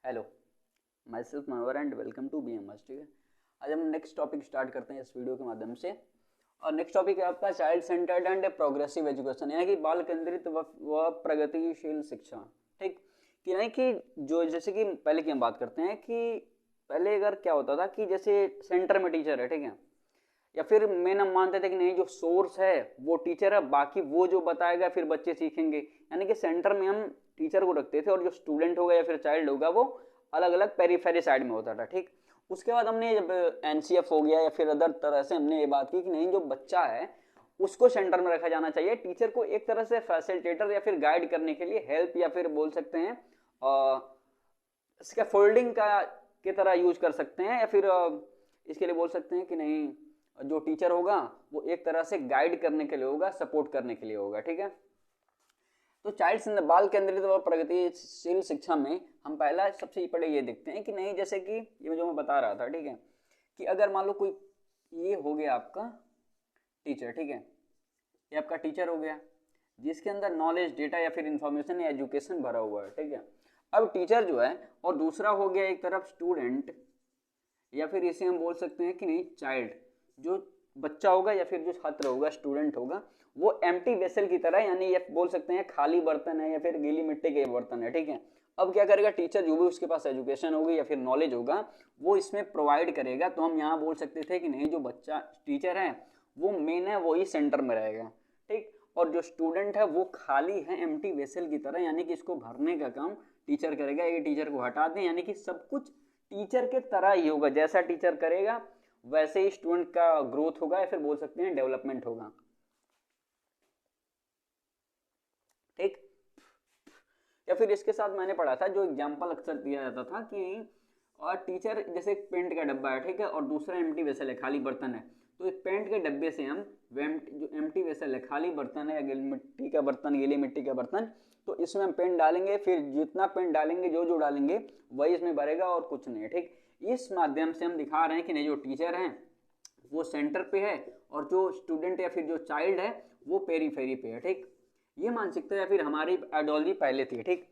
Hello, myself Manohar and welcome to BMS। ठीक है, आज हम नेक्स्ट टॉपिक स्टार्ट करते हैं इस वीडियो के माध्यम से। और नेक्स्ट टॉपिक है आपका child centred and progressive education, यानी कि बाल केंद्रित व प्रगतिशील शिक्षा। ठीक, कि नहीं कि जो जैसे कि पहले की हम बात करते हैं कि पहले अगर क्या होता था कि जैसे सेंटर में टीचर है, ठीक है, या फिर मेन हम मानते थे कि नहीं जो सोर्स है वो टीचर है, बाकी वो जो बताएगा फिर बच्चे सीखेंगे। यानी कि सेंटर में हम टीचर को रखते थे और जो स्टूडेंट होगा या फिर चाइल्ड होगा वो अलग अलग पेरीफेरी साइड में होता था। ठीक, उसके बाद हमने जब NCF हो गया या फिर अदर तरह से हमने ये बात की कि नहीं जो बच्चा है उसको सेंटर में रखा जाना चाहिए। टीचर को एक तरह से फैसिलिटेटर या फिर गाइड करने के लिए हेल्प या फिर बोल सकते हैं इसका फोल्डिंग का की तरह यूज कर सकते हैं, या फिर इसके लिए बोल सकते हैं कि नहीं जो टीचर होगा वो एक तरह से गाइड करने के लिए होगा, सपोर्ट करने के लिए होगा। ठीक है, तो चाइल्ड बाल केंद्रित व प्रगतिशील शिक्षा में हम पहला सबसे पहले ये देखते हैं कि नहीं जैसे कि ये जो मैं बता रहा था, ठीक है, कि अगर मान लो कोई ये हो गया आपका टीचर, ठीक है, ये आपका टीचर हो गया जिसके अंदर नॉलेज, डेटा या फिर इंफॉर्मेशन या एजुकेशन भरा हुआ है। ठीक है, अब टीचर जो है और दूसरा हो गया एक तरफ स्टूडेंट, या फिर इसे हम बोल सकते हैं कि नहीं चाइल्ड, जो बच्चा होगा या फिर जो छात्र होगा, स्टूडेंट होगा, वो एम्प्टी वेसल की तरह, यानी ये बोल सकते हैं खाली बर्तन है या फिर गीली मिट्टी के बर्तन है। ठीक है, अब क्या करेगा टीचर, जो भी उसके पास एजुकेशन होगी या फिर नॉलेज होगा वो इसमें प्रोवाइड करेगा। तो हम यहाँ बोल सकते थे कि नहीं जो बच्चा टीचर है वो मेन है, वही सेंटर में रहेगा। ठीक, और जो स्टूडेंट है वो खाली है एम्प्टी वेसल की तरह, यानी कि इसको भरने का काम टीचर करेगा। ये टीचर को हटा दें, यानी कि सब कुछ टीचर के तरह ही होगा, जैसा टीचर करेगा वैसे ही स्टूडेंट का ग्रोथ होगा या फिर बोल सकते हैं डेवलपमेंट होगा। ठीक, या फिर इसके साथ मैंने पढ़ा था जो एग्जाम्पल अक्सर दिया जाता था कि और टीचर जैसे एक पेंट का डब्बा है, ठीक है, और दूसरा एम्प्टी वेसल है, खाली बर्तन है, तो एक पेंट के डब्बे से हम जो एम्प्टी वेसल है, खाली बर्तन है या गीली मिट्टी का बर्तन, गीली मिट्टी का बर्तन, तो इसमें हम पेंट डालेंगे, फिर जितना पेंट डालेंगे जो डालेंगे वही इसमें भरेगा और कुछ नहीं है। ठीक, इस माध्यम से हम दिखा रहे हैं कि नहीं जो टीचर हैं वो सेंटर पे है और जो स्टूडेंट या फिर जो चाइल्ड है वो पेरीफेरी पे है। ठीक, ये मानसिकता या फिर हमारी आइडियोलॉजी पहले थी। ठीक,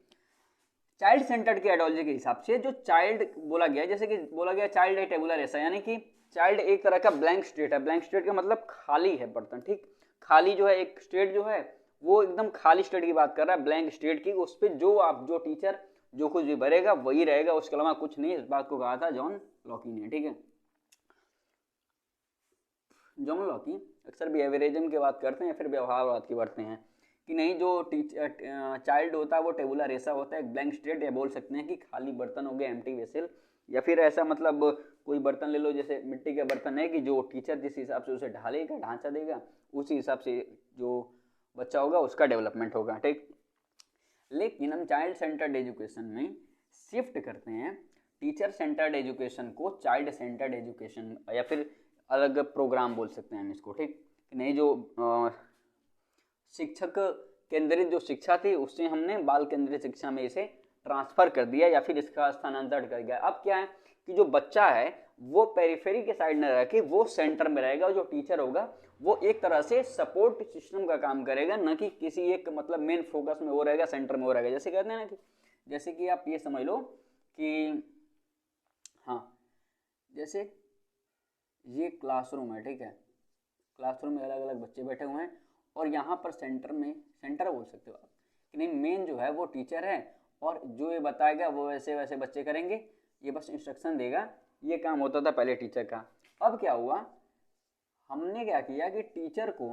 चाइल्ड सेंटर्ड की आइडियोलॉजी के हिसाब से जो चाइल्ड बोला गया, जैसे कि बोला गया चाइल्ड है टेबुलर ऐसा, यानी कि चाइल्ड एक तरह का ब्लैंक स्टेट है। ब्लैंक स्टेट का मतलब खाली है बर्तन। ठीक, खाली जो है एक स्टेट जो है वो एकदम खाली स्टेट की बात कर रहा है, ब्लैंक स्टेट की। उस पर जो आप जो टीचर जो कुछ भी भरेगा वही रहेगा, उसके अलावा कुछ नहीं। इस बात को कहा था जॉन लॉकी ने। ठीक है, जॉन लॉकी अक्सर बिहेवियरिज्म की बात करते हैं या फिर व्यवहारवाद की करते हैं कि नहीं जो चाइल्ड होता है वो टेबुलर ऐसा होता है, एक ब्लैंक स्टेट, या बोल सकते हैं कि खाली बर्तन हो गया, एम्प्टी वेसल, या फिर ऐसा मतलब कोई बर्तन ले लो जैसे मिट्टी का बर्तन है कि जो टीचर जिस हिसाब से उसे ढालेगा, ढांचा देगा, उसी हिसाब से जो बच्चा होगा उसका डेवलपमेंट होगा। ठीक, लेकिन हम चाइल्ड सेंटर्ड एजुकेशन में शिफ्ट करते हैं टीचर सेंटर्ड एजुकेशन को चाइल्ड सेंटर्ड एजुकेशन, या फिर अलग प्रोग्राम बोल सकते हैं हम इसको। ठीक, नहीं जो शिक्षक केंद्रित जो शिक्षा थी उससे हमने बाल केंद्रित शिक्षा में इसे ट्रांसफर कर दिया या फिर इसका स्थानांतरण कर दिया। अब क्या है कि जो बच्चा है वो पेरिफेरी के साइड में रह के वो सेंटर में रहेगा, और जो टीचर होगा वो एक तरह से सपोर्ट सिस्टम का काम करेगा, न कि किसी एक मतलब मेन फोकस में वो रहेगा, सेंटर में वो रहेगा। जैसे कहते हैं ना कि जैसे कि आप ये समझ लो कि हाँ, जैसे ये क्लासरूम है, ठीक है, क्लासरूम में अलग अलग बच्चे बैठे हुए हैं और यहाँ पर सेंटर में, सेंटर बोल सकते हो आप कि नहीं, मेन जो है वो टीचर है और जो ये बताएगा वो वैसे वैसे बच्चे करेंगे, ये बस इंस्ट्रक्शन देगा। ये काम होता था पहले टीचर का। अब क्या हुआ, हमने क्या किया कि टीचर को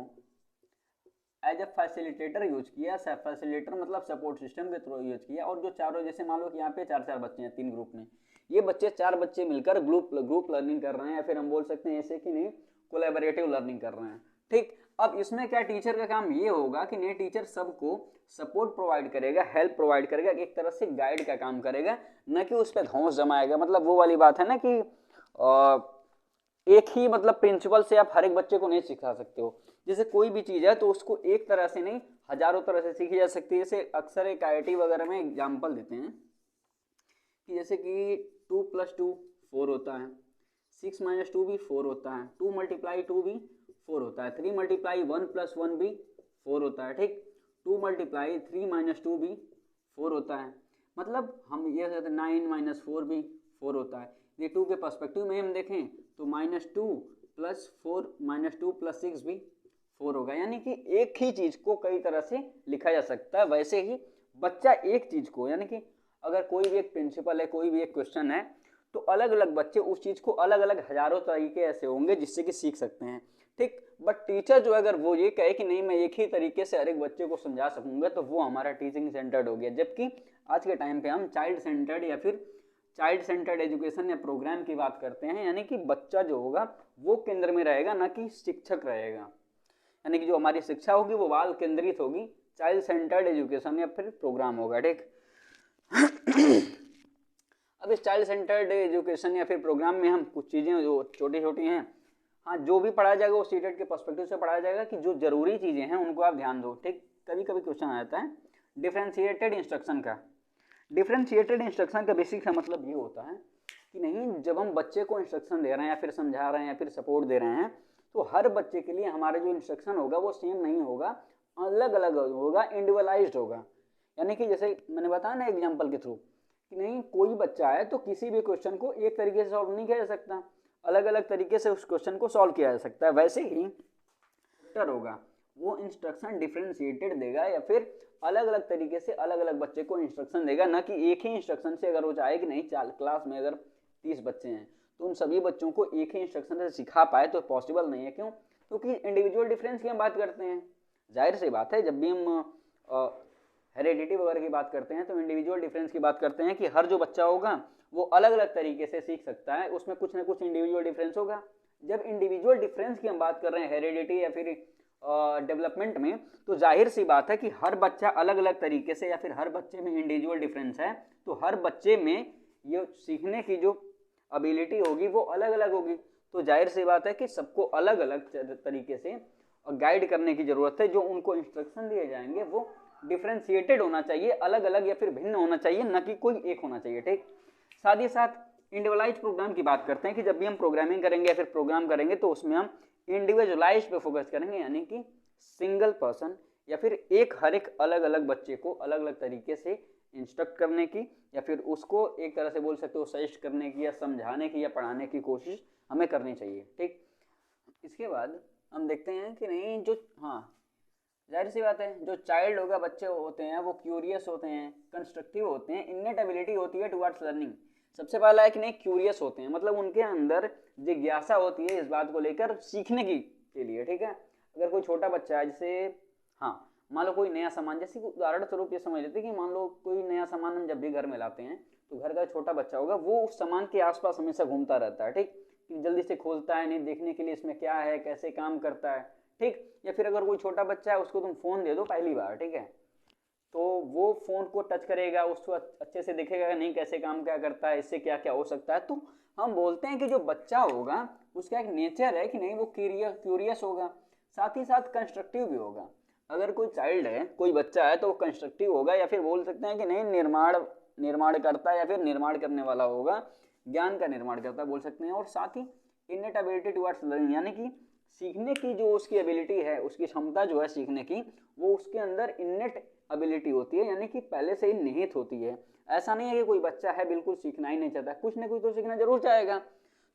एज ए फैसिलिटेटर यूज किया। फैसिलिटेटर मतलब सपोर्ट सिस्टम के थ्रू यूज किया, और जो चारों, जैसे मान लो कि यहाँ पे चार चार बच्चे हैं, 3 ग्रुप में, ये बच्चे 4 बच्चे मिलकर ग्रुप लर्निंग कर रहे हैं, या फिर हम बोल सकते हैं ऐसे कि नहीं कोलैबोरेटिव लर्निंग कर रहे हैं। ठीक, अब इसमें क्या टीचर का काम ये होगा कि नहीं टीचर सबको सपोर्ट प्रोवाइड करेगा, हेल्प प्रोवाइड करेगा, एक तरह से गाइड का काम करेगा, न कि उस पर धौंस जमाएगा। मतलब वो वाली बात है ना कि एक ही मतलब प्रिंसिपल से आप हर एक बच्चे को नहीं सिखा सकते हो। जैसे कोई भी चीज है तो उसको एक तरह से नहीं हजारों तरह से सीखी जा सकती है। जैसे अक्सर एक IIT वगैरह में एग्जाम्पल देते हैं कि जैसे कि 2 + 2 4 होता है, 6 - 2 भी 4 होता है, 2 × 2 भी 4 होता है, 3 × 1 + 1 भी 4 होता है। ठीक, 2 × 3 - 2 भी 4 होता है, मतलब हम ये कहते हैं 9 माइनस 4 भी 4 होता है। ये 2 के पर्सपेक्टिव में हम देखें तो -2 प्लस 4 -2 प्लस 6 भी 4 होगा। यानी कि एक ही चीज को कई तरह से लिखा जा सकता है। वैसे ही बच्चा एक चीज को, यानी कि अगर कोई भी एक प्रिंसिपल है, कोई भी एक क्वेश्चन है, तो अलग अलग बच्चे उस चीज को अलग अलग हजारों तरीके ऐसे होंगे जिससे कि सीख सकते हैं, ठीक। बट टीचर जो अगर वो ये कहे कि नहीं मैं एक ही तरीके से हर एक बच्चे को समझा सकूंगा, तो वो हमारा टीचिंग सेंटर्ड हो गया। जबकि आज के टाइम पे हम चाइल्ड सेंटर्ड या फिर चाइल्ड सेंटर्ड एजुकेशन या प्रोग्राम की बात करते हैं, यानी कि बच्चा जो होगा वो केंद्र में रहेगा, ना कि शिक्षक रहेगा। यानी कि जो हमारी शिक्षा होगी वो बाल केंद्रित होगी, चाइल्ड सेंटर्ड एजुकेशन या फिर प्रोग्राम होगा, ठीक। अब इस चाइल्ड सेंटर्ड एजुकेशन या फिर प्रोग्राम में हम कुछ चीज़ें जो छोटी छोटी हैं, हाँ, जो भी पढ़ाया जाएगा वो सीटेट के पर्सपेक्टिव से पढ़ाया जाएगा कि जो जरूरी चीज़ें हैं उनको आप ध्यान दो, ठीक। कभी कभी क्वेश्चन आ जाता है डिफरेंशिएटेड इंस्ट्रक्शन का। डिफरेंशिएटेड इंस्ट्रक्शन का बेसिक सा मतलब ये होता है कि नहीं, जब हम बच्चे को इंस्ट्रक्शन दे रहे हैं या फिर समझा रहे हैं या फिर सपोर्ट दे रहे हैं, तो हर बच्चे के लिए हमारा जो इंस्ट्रक्शन होगा वो सेम नहीं होगा, अलग अलग होगा, इंडिविजुअलाइज्ड होगा। यानी कि जैसे मैंने बताया ना एग्जाम्पल के थ्रू कि नहीं, कोई बच्चा है तो किसी भी क्वेश्चन को एक तरीके से सॉल्व नहीं किया जा सकता, अलग अलग तरीके से उस क्वेश्चन को सॉल्व किया जा सकता है। वैसे ही टीचर होगा वो इंस्ट्रक्शन डिफरेंशिएटेड देगा या फिर अलग अलग तरीके से अलग अलग बच्चे को इंस्ट्रक्शन देगा, ना कि एक ही इंस्ट्रक्शन से। अगर वो चाहे कि नहीं क्लास में अगर 30 बच्चे हैं तो उन सभी बच्चों को एक ही इंस्ट्रक्शन से सिखा पाए, तो पॉसिबल नहीं है। क्यों? क्योंकि इंडिविजुअल डिफरेंस की हम बात करते हैं। जाहिर सी बात है, जब भी हम हेरेडिटी वगैरह की बात करते हैं तो इंडिविजुअल डिफरेंस की बात करते हैं कि हर जो बच्चा होगा वो अलग अलग तरीके से सीख सकता है, उसमें कुछ ना कुछ इंडिविजुअल डिफरेंस होगा। जब इंडिविजुअल डिफरेंस की हम बात कर रहे हैं हेरेडिटी या फिर डेवलपमेंट में, तो जाहिर सी बात है कि हर बच्चा अलग अलग तरीके से या फिर हर बच्चे में इंडिविजुअल डिफरेंस है, तो हर बच्चे में ये सीखने की जो एबिलिटी होगी वो अलग अलग होगी। तो जाहिर सी बात है कि सबको अलग अलग तरीके से गाइड करने की जरूरत है। जो उनको इंस्ट्रक्शन दिए जाएंगे वो डिफरेंशिएटेड होना चाहिए, अलग अलग या फिर भिन्न होना चाहिए, न कि कोई एक होना चाहिए, ठीक। साथ ही साथ इंडिविजुअलाइज्ड प्रोग्राम की बात करते हैं कि जब भी हम प्रोग्रामिंग करेंगे या फिर प्रोग्राम करेंगे तो उसमें हम इंडिविजुअलाइज्ड पे फोकस करेंगे, यानी कि सिंगल पर्सन या फिर हर एक अलग अलग बच्चे को अलग अलग तरीके से इंस्ट्रक्ट करने की या फिर उसको एक तरह से बोल सकते हो सजेस्ट करने की या समझाने की या पढ़ाने की कोशिश हमें करनी चाहिए, ठीक। इसके बाद हम देखते हैं कि नहीं, जो जाहिर सी बात है, जो चाइल्ड होगा, बच्चे होते हैं, वो क्यूरियस होते हैं, कंस्ट्रक्टिव होते हैं, इन्नेट एबिलिटी होती है टुवर्ड्स लर्निंग। सबसे पहला है कि नहीं, क्यूरियस होते हैं, मतलब उनके अंदर जिज्ञासा होती है इस बात को लेकर सीखने के लिए, ठीक है। अगर कोई छोटा बच्चा है, जैसे मान लो कोई नया सामान, जैसे उदाहरण स्वरूप ये समझ लेते हैं कि मान लो कोई नया सामान हम जब भी घर में लाते हैं तो घर का छोटा बच्चा होगा वो उस सामान के आसपास हमेशा घूमता रहता है, ठीक, कि जल्दी से खोलता है नहीं, देखने के लिए इसमें क्या है, कैसे काम करता है, ठीक। या फिर अगर कोई छोटा बच्चा है उसको तुम फोन दे दो पहली बार, ठीक है, तो वो फोन को टच करेगा, उसको अच्छे से देखेगा नहीं कैसे काम क्या करता है, इससे क्या क्या हो सकता है। तो हम बोलते हैं कि जो बच्चा होगा उसका एक नेचर है कि नहीं, वो क्यूरियस होगा, साथ ही साथ कंस्ट्रक्टिव भी होगा। अगर कोई चाइल्ड है, कोई बच्चा है, तो वो कंस्ट्रक्टिव होगा या फिर बोल सकते हैं कि नहीं निर्माण करता है या फिर निर्माण करने वाला होगा, ज्ञान का निर्माण करता बोल सकते हैं। और साथ ही इनेट एबिलिटी टुवर्ड्स लर्निंग, यानी कि सीखने की जो उसकी एबिलिटी है, उसकी क्षमता जो है सीखने की, वो उसके अंदर इनेट एबिलिटी होती है, यानी कि पहले से ही निहित होती है। ऐसा नहीं है कि कोई बच्चा है बिल्कुल सीखना ही नहीं चाहता, कुछ ना कुछ तो सीखना जरूर चाहेगा।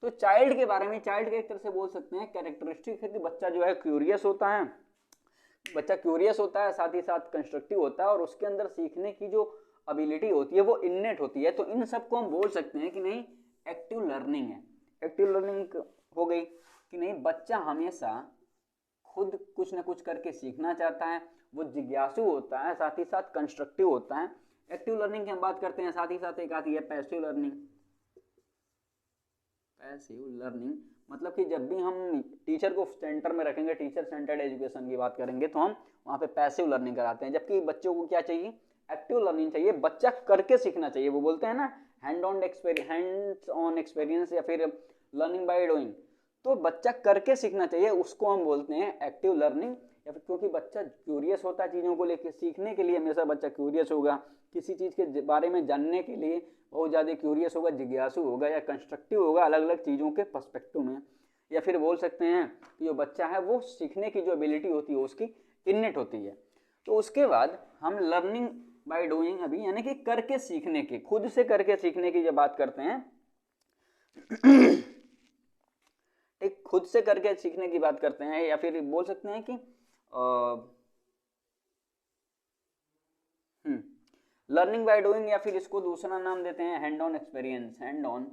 तो चाइल्ड के बारे में, चाइल्ड के एक तरह से बोल सकते हैं कैरेक्टरिस्टिक है कि बच्चा जो है क्यूरियस होता है, साथ ही साथ कंस्ट्रक्टिव होता है और उसके अंदर सीखने की जो एबिलिटी होती है वो इन्नेट होती है। तो इन सबको हम बोल सकते हैं कि नहीं, एक्टिव लर्निंग है। एक्टिव लर्निंग हो गई कि नहीं, बच्चा हमेशा खुद कुछ ना कुछ करके सीखना चाहता है, वो जिज्ञासु होता है, साथ ही साथ कंस्ट्रक्टिव होता है। एक्टिव लर्निंग की हम बात करते हैं, साथ ही साथ एक आती है पैसिव लर्निंग। पैसिव लर्निंग मतलब कि जब भी हम टीचर को सेंटर में रखेंगे, टीचर सेंटर्ड एजुकेशन की बात करेंगे, तो हम वहाँ पे पैसिव लर्निंग कराते हैं। जबकि बच्चों को क्या चाहिए, एक्टिव लर्निंग चाहिए, बच्चा करके सीखना चाहिए। वो बोलते हैं ना हैंड ऑन एक्सपीरियंस या फिर लर्निंग बाय डूइंग, तो बच्चा करके सीखना चाहिए, उसको हम बोलते हैं एक्टिव लर्निंग। या फिर क्योंकि बच्चा क्यूरियस होता है चीज़ों को लेकर, सीखने के लिए हमेशा बच्चा क्यूरियस होगा, किसी चीज़ के बारे में जानने के लिए बहुत ज़्यादा क्यूरियस होगा, जिज्ञासु होगा या कंस्ट्रक्टिव होगा अलग अलग चीज़ों के पर्सपेक्टिव में। या फिर बोल सकते हैं कि जो बच्चा है वो सीखने की जो एबिलिटी होती है उसकी इन्नेट होती है। तो उसके बाद हम लर्निंग बाय डूइंग अभी यानी कि करके सीखने की, खुद से करके सीखने की जब बात करते हैं एक खुद से करके सीखने की बात करते हैं, या फिर बोल सकते हैं कि लर्निंग बाय डूइंग, या फिर इसको दूसरा नाम देते हैं hand on experience, hand on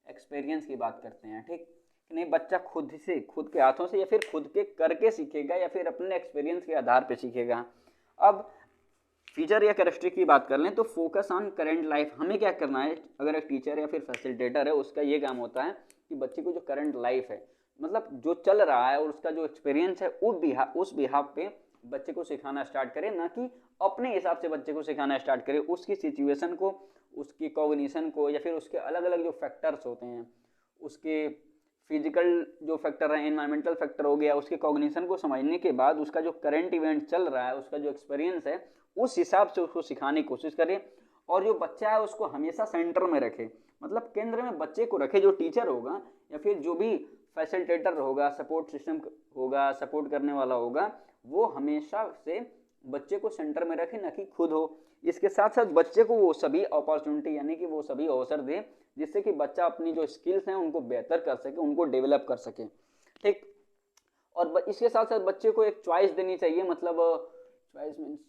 experience की बात करते हैं। ठीक, नहीं बच्चा खुद से, खुद के हाथों से या फिर खुद के करके सीखेगा या फिर अपने एक्सपीरियंस के आधार पे सीखेगा। अब फीचर या कैरेक्टरिस्टिक की बात कर लें तो फोकस ऑन करंट लाइफ, हमें क्या करना है, अगर एक टीचर या फिर फैसिलिटेटर है उसका ये काम होता है कि बच्चे को जो करंट लाइफ है, मतलब जो चल रहा है और उसका जो एक्सपीरियंस है उस बिहाफ पे बच्चे को सिखाना स्टार्ट करे, ना कि अपने हिसाब से बच्चे को सिखाना स्टार्ट करे। उसकी सिचुएशन को, उसकी कॉग्निशन को, या फिर उसके अलग अलग जो फैक्टर्स होते हैं, उसके फिजिकल जो फैक्टर है, एनवायरमेंटल फैक्टर हो गया, उसके कॉग्निशन को समझने के बाद उसका जो करंट इवेंट चल रहा है, उसका जो एक्सपीरियंस है, उस हिसाब से उसको सिखाने की कोशिश करें। और जो बच्चा है उसको हमेशा सेंटर में रखे, मतलब केंद्र में बच्चे को रखे। जो टीचर होगा या फिर जो भी फैसिलिटेटर होगा, सपोर्ट सिस्टम होगा, सपोर्ट करने वाला होगा, वो हमेशा से बच्चे को सेंटर में रखे, ना कि खुद हो। इसके साथ साथ बच्चे को वो सभी अपॉर्चुनिटी यानी कि वो सभी अवसर दे जिससे कि बच्चा अपनी जो स्किल्स हैं उनको बेहतर कर सके, उनको डेवलप कर सके। ठीक, और इसके साथ साथ बच्चे को एक चॉइस देनी चाहिए, मतलब चॉइस मीन्स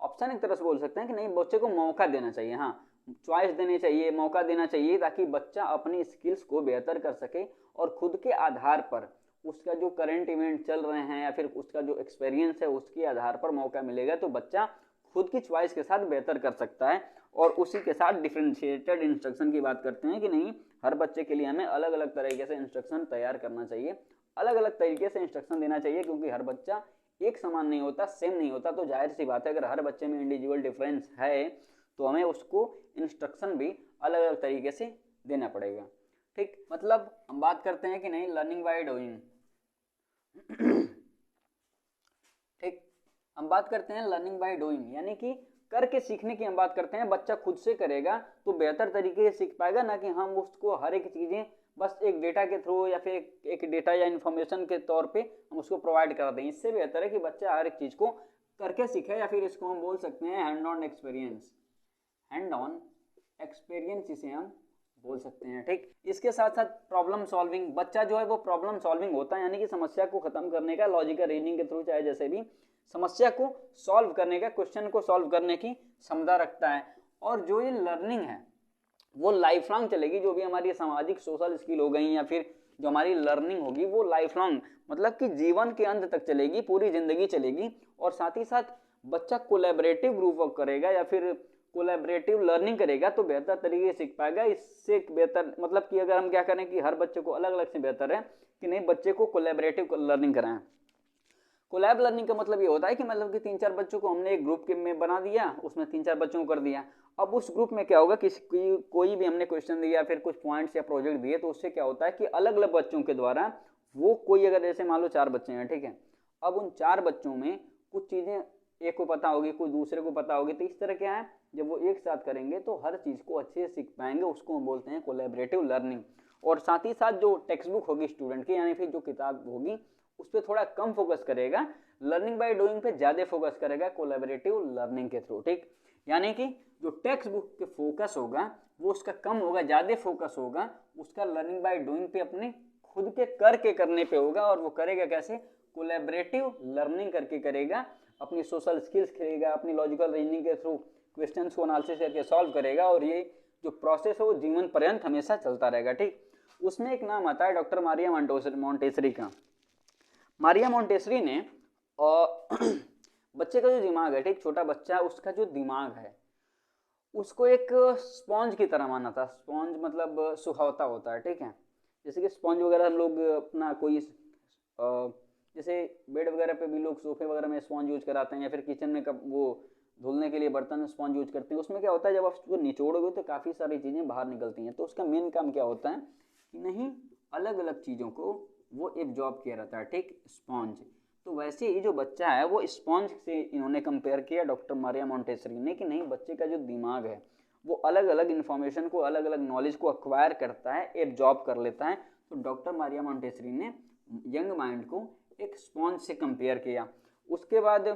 ऑप्शन एक तरह से बोल सकते हैं कि नहीं, बच्चे को मौका देना चाहिए। हाँ, चॉइस देनी चाहिए, मौका देना चाहिए, ताकि बच्चा अपनी स्किल्स को बेहतर कर सके और खुद के आधार पर उसका जो करंट इवेंट चल रहे हैं या फिर उसका जो एक्सपीरियंस है उसके आधार पर मौका मिलेगा तो बच्चा खुद की चॉइस के साथ बेहतर कर सकता है। और उसी के साथ डिफरेंशिएटेड इंस्ट्रक्शन की बात करते हैं कि नहीं, हर बच्चे के लिए हमें अलग अलग तरीके से इंस्ट्रक्शन तैयार करना चाहिए, अलग अलग तरीके से इंस्ट्रक्शन देना चाहिए, क्योंकि हर बच्चा एक समान नहीं होता, सेम नहीं होता। तो जाहिर सी बात है अगर हर बच्चे में इंडिविजुअल डिफरेंस है तो हमें उसको इंस्ट्रक्शन भी अलग अलग तरीके से देना पड़ेगा। ठीक, मतलब हम बात करते हैं कि नहीं लर्निंग बाय डूइंग। ठीक, हम बात करते हैं लर्निंग बाय डूइंग यानी कि करके सीखने की हम बात करते हैं। बच्चा खुद से करेगा तो बेहतर तरीके से सीख पाएगा, ना कि हम उसको हर एक चीजें बस एक डेटा के थ्रू या फिर एक डेटा या इन्फॉर्मेशन के तौर पे हम उसको प्रोवाइड कर दें। इससे बेहतर है कि बच्चा हर एक चीज को करके सीखे, या फिर इसको हम बोल सकते हैं hand on experience, hand on experience इसे हम बोल सकते हैं। ठीक, इसके साथ साथ प्रॉब्लम सॉल्विंग, बच्चा जो है वो प्रॉब्लम सॉल्विंग होता है, यानी कि समस्या को खत्म करने का, लॉजिकल रीजनिंग के थ्रू चाहे जैसे भी समस्या को सॉल्व करने का, क्वेश्चन को सॉल्व करने की क्षमता रखता है। और जो ये लर्निंग है वो लाइफ लॉन्ग चलेगी, जो भी हमारी सामाजिक सोशल स्किल हो गई या फिर जो हमारी लर्निंग होगी वो लाइफ लॉन्ग, मतलब कि जीवन के अंत तक चलेगी, पूरी जिंदगी चलेगी। और साथ ही साथ बच्चा कोलैबोरेटिव ग्रुप वर्क करेगा या फिर कोलैबोरेटिव लर्निंग करेगा तो बेहतर तरीके से सीख पाएगा। इससे बेहतर मतलब कि अगर हम क्या करें कि हर बच्चे को अलग अलग से बेहतर है कि नहीं बच्चे को कोलैबोरेटिव लर्निंग कराएं। कोलैब लर्निंग का मतलब ये होता है कि मतलब कि 3-4 बच्चों को हमने एक ग्रुप के में बना दिया, उसमें 3-4 बच्चों को कर दिया। अब उस ग्रुप में क्या होगा कि कोई भी हमने क्वेश्चन दिया फिर कुछ पॉइंट्स या प्रोजेक्ट दिए तो उससे क्या होता है कि अलग अलग बच्चों के द्वारा वो कोई अगर जैसे मान लो 4 बच्चे हैं, ठीक है, अब उन 4 बच्चों में कुछ चीजें एक को पता होगी, कोई दूसरे को पता होगी, तो इस तरह क्या है जब वो एक साथ करेंगे तो हर चीज को अच्छे से सीख पाएंगे, उसको हम बोलते हैं कोलैबोरेटिव लर्निंग। और साथ ही साथ जो टेक्स्ट बुक होगी स्टूडेंट की यानी फिर जो किताब होगी उस पर थोड़ा कम फोकस करेगा, लर्निंग बाय डूइंग पे ज्यादा फोकस करेगा कोलैबोरेटिव लर्निंग के थ्रू। ठीक, यानी कि जो टेक्स्ट बुक पे फोकस होगा वो उसका कम होगा, ज्यादा फोकस होगा उसका लर्निंग बाय डूइंग पे, अपने खुद के करके करने पे होगा। और वो करेगा कैसे, कोलैबोरेटिव लर्निंग करके करेगा, अपनी सोशल स्किल्स करेगा, अपनी लॉजिकल रीजनिंग के थ्रू क्वेश्चंस को एनालिसिस करके सॉल्व करेगा। और ये जो प्रोसेस है वो जीवन पर्यंत हमेशा चलता रहेगा। ठीक, उसमें एक नाम आता है डॉक्टर मारिया मोंटेसरी का। मारिया मोंटेसरी ने बच्चे का जो दिमाग है, ठीक, छोटा बच्चा उसका जो दिमाग है उसको एक स्पॉन्ज की तरह माना था। स्पॉन्ज मतलब सुखावता होता है, ठीक है, जैसे कि स्पॉन्ज वगैरह हम लोग अपना कोई जैसे बेड वगैरह पे भी लोग सोफे वगैरह में स्पॉन्ज यूज कराते हैं, या फिर किचन में कब वो धुलने के लिए बर्तन स्पॉन्ज यूज करते हैं। उसमें क्या होता है जब आप उसको निचोड़ोगे तो काफ़ी सारी चीज़ें बाहर निकलती हैं। तो उसका मेन काम क्या होता है कि नहीं अलग अलग चीज़ों को वो एब्जॉर्ब किया रहता है, ठीक, स्पॉन्ज। तो वैसे ही जो बच्चा है वो स्पॉन्ज से इन्होंने कंपेयर किया डॉक्टर मारिया मोंटेसरी ने कि नहीं बच्चे का जो दिमाग है वो अलग अलग इन्फॉर्मेशन को, अलग अलग नॉलेज को अक्वायर करता है, एब्जॉर्ब कर लेता है। तो डॉक्टर मारिया मोंटेसरी ने यंग माइंड को एक स्पॉन्ज से कंपेयर किया। उसके बाद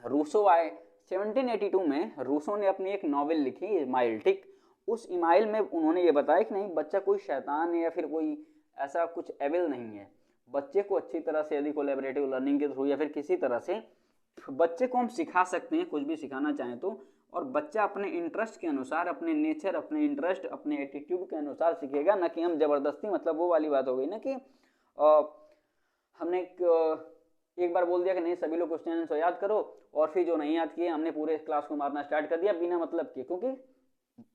रूसो आए 1782 में। रूसो ने अपनी एक नॉवेल लिखी इमाइल, ठीक। उस इमाइल में उन्होंने ये बताया कि नहीं, बच्चा कोई शैतान है या फिर कोई ऐसा कुछ एविल नहीं है। बच्चे को अच्छी तरह से यदि कोलैबोरेटिव लर्निंग के थ्रू या फिर किसी तरह से बच्चे को हम सिखा सकते हैं, कुछ भी सिखाना चाहें तो, और बच्चा अपने इंटरेस्ट के अनुसार, अपने नेचर, अपने इंटरेस्ट, अपने एटीट्यूड के अनुसार सीखेगा, ना कि हम जबरदस्ती, मतलब वो वाली बात हो गई ना कि हमने एक बार बोल दिया कि नहीं सभी लोग क्वेश्चन आंसर याद करो, और फिर जो नहीं याद किए हमने पूरे क्लास को मारना स्टार्ट कर दिया बिना मतलब के। क्योंकि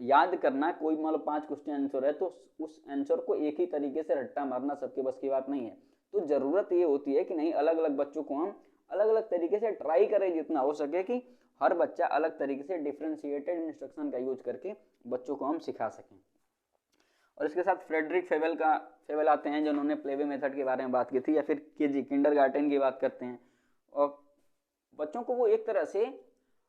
याद करना, कोई मान लो 5 क्वेश्चन आंसर है तो उस आंसर को एक ही तरीके से रट्टा मारना सबके बस की बात नहीं है। तो जरूरत ये होती है कि नहीं, अलग अलग बच्चों को हम अलग अलग तरीके से ट्राई करें जितना हो सके कि हर बच्चा अलग तरीके से डिफरेंशिएटेड इंस्ट्रक्शन का यूज करके बच्चों को हम सिखा सकें। और इसके साथ फ्रेडरिक फेवेल आते हैं, जिन्होंने प्लेवे मेथड के बारे में बात की थी, या फिर केजी किंडरगार्टन की बात करते हैं। और बच्चों को वो एक तरह से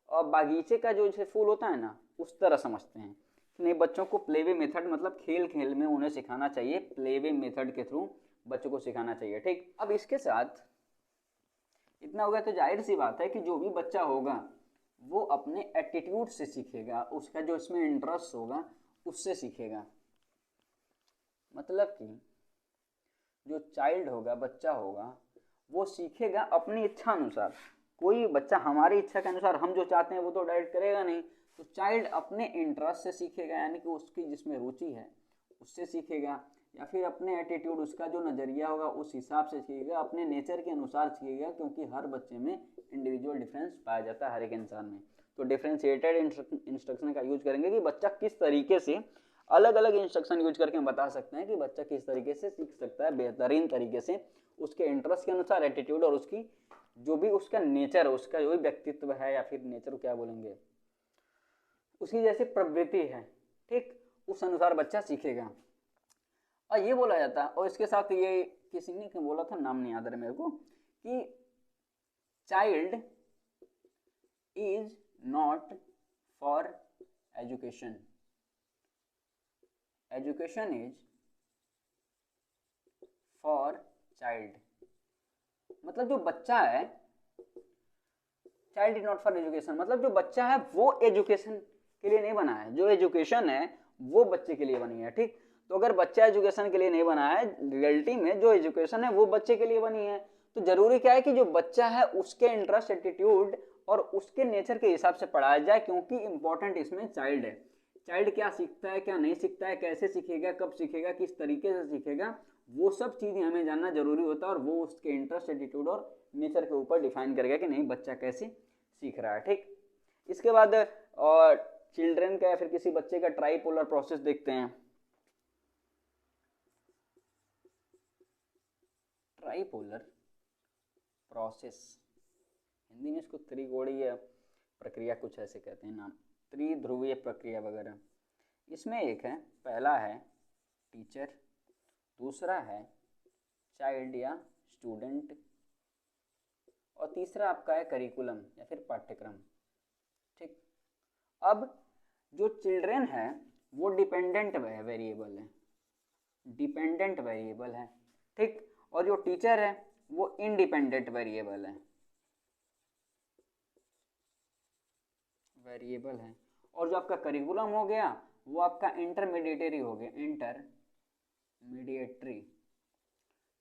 बागीचे का जो जैसे फूल होता है ना, उस तरह समझते हैं कि नहीं, बच्चों को प्लेवे मेथड मतलब खेल खेल में उन्हें सिखाना चाहिए, प्लेवे मेथड के थ्रू बच्चों को सिखाना चाहिए, ठीक। अब इसके साथ इतना होगा तो जाहिर सी बात है कि जो भी बच्चा होगा वो अपने एटीट्यूड से सीखेगा, उसका जो इसमें इंटरेस्ट होगा उससे सीखेगा। मतलब कि जो चाइल्ड होगा, बच्चा होगा, वो सीखेगा अपनी इच्छा अनुसार। कोई बच्चा हमारी इच्छा के अनुसार हम जो चाहते हैं वो तो डायरेक्ट करेगा नहीं। तो चाइल्ड अपने इंटरेस्ट से सीखेगा, यानी कि उसकी जिसमें रुचि है उससे सीखेगा, या फिर अपने एटीट्यूड, उसका जो नज़रिया होगा उस हिसाब से सीखेगा, अपने नेचर के अनुसार सीखेगा। क्योंकि हर बच्चे में इंडिविजुअल डिफरेंस पाया जाता है हर एक इंसान में। तो डिफरेंशिएटेड इंस्ट्रक्शन का यूज करेंगे कि बच्चा किस तरीके से, अलग अलग इंस्ट्रक्शन यूज करके हम बता सकते हैं कि बच्चा किस तरीके से सीख सकता है बेहतरीन तरीके से, उसके इंटरेस्ट के अनुसार, एटीट्यूड और उसकी जो भी उसका नेचर, उसका जो भी व्यक्तित्व है, या फिर नेचर क्या बोलेंगे, उसकी जैसे प्रवृत्ति है, ठीक, उस अनुसार बच्चा सीखेगा। और ये बोला जाता है, और इसके साथ ये किसी ने बोला था, नाम नहीं याद है मेरे को, कि child is not for education, education is for child. मतलब जो बच्चा है, child is not for education, मतलब जो बच्चा है वो एजुकेशन के लिए नहीं बना है, जो एजुकेशन है वो बच्चे के लिए बनी है, ठीक। तो अगर बच्चा एजुकेशन के लिए नहीं बना है, रियलिटी में जो एजुकेशन है वो बच्चे के लिए बनी है। तो जरूरी क्या है कि जो बच्चा है उसके इंटरेस्ट, एटीट्यूड और उसके नेचर के हिसाब से पढ़ाया जाए, क्योंकि इंपॉर्टेंट इसमें चाइल्ड है। चाइल्ड क्या सीखता है, क्या नहीं सीखता है, कैसे सीखेगा, कब सीखेगा, किस तरीके से सीखेगा, वो सब चीज़ें हमें जानना जरूरी होता है। और वो उसके इंटरेस्ट, एटीट्यूड और नेचर के ऊपर डिफाइन करेगा कि नहीं बच्चा कैसे सीख रहा है, ठीक। इसके बाद चिल्ड्रन का या फिर किसी बच्चे का ट्राइपोलर प्रोसेस देखते हैं। ट्राइपोलर प्रोसेस, हिंदी में इसको त्रिकोणीय प्रक्रिया कुछ ऐसे कहते हैं नाम, त्रिध्रुवीय प्रक्रिया वगैरह। इसमें एक है, पहला है टीचर, दूसरा है चाइल्ड या स्टूडेंट, और तीसरा आपका है करिकुलम या फिर पाठ्यक्रम, ठीक। अब जो चिल्ड्रन है वो डिपेंडेंट वेरिएबल है, डिपेंडेंट वेरिएबल है, ठीक। और जो टीचर है वो इंडिपेंडेंट वेरिएबल है, और जो आपका करिकुलम हो गया वो आपका इंटरमीडिएटरी हो गया, इंटरमीडिएटरी,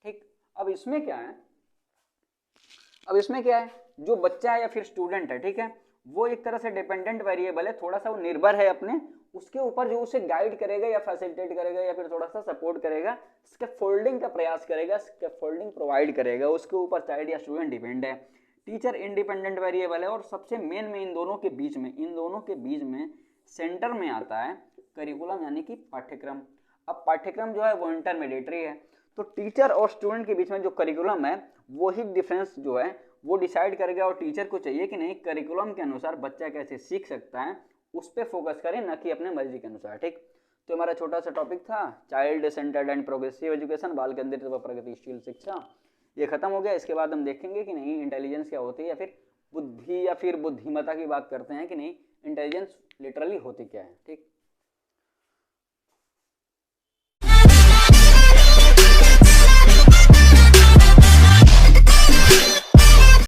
ठीक। अब इसमें क्या है, जो बच्चा है या फिर स्टूडेंट है, ठीक है, वो एक तरह से डिपेंडेंट वेरिएबल है, थोड़ा सा वो निर्भर है अपने उसके ऊपर, जो उसे गाइड करेगा या फैसिलिटेट करेगा या फिर थोड़ा सा सपोर्ट करेगा, स्कैफोल्डिंग का प्रयास करेगा, स्कैफोल्डिंग प्रोवाइड करेगा, उसके ऊपर चाइल्ड या स्टूडेंट डिपेंड है। टीचर इंडिपेंडेंट वेरिएबल है, और सबसे मेन में इन दोनों के बीच में सेंटर में आता है करिकुलम यानी कि पाठ्यक्रम। अब पाठ्यक्रम जो है वो इंटरमीडिएटरी है, तो टीचर और स्टूडेंट के बीच में जो करिकुलम है वो ही डिफरेंस जो है वो डिसाइड करेगा। और टीचर को चाहिए कि नहीं, करिकुलम के अनुसार बच्चा कैसे सीख सकता है उस पर फोकस करें, न कि अपने मर्जी के अनुसार, ठीक। तो हमारा छोटा सा टॉपिक था child centred and progressive education, बाल केंद्रित व प्रगतिशील शिक्षा, ये खत्म हो गया। इसके बाद हम देखेंगे कि नहीं इंटेलिजेंस क्या होती है, या फिर बुद्धि या फिर बुद्धिमत्ता की बात करते हैं कि नहीं इंटेलिजेंस लिटरली होती क्या है, ठीक।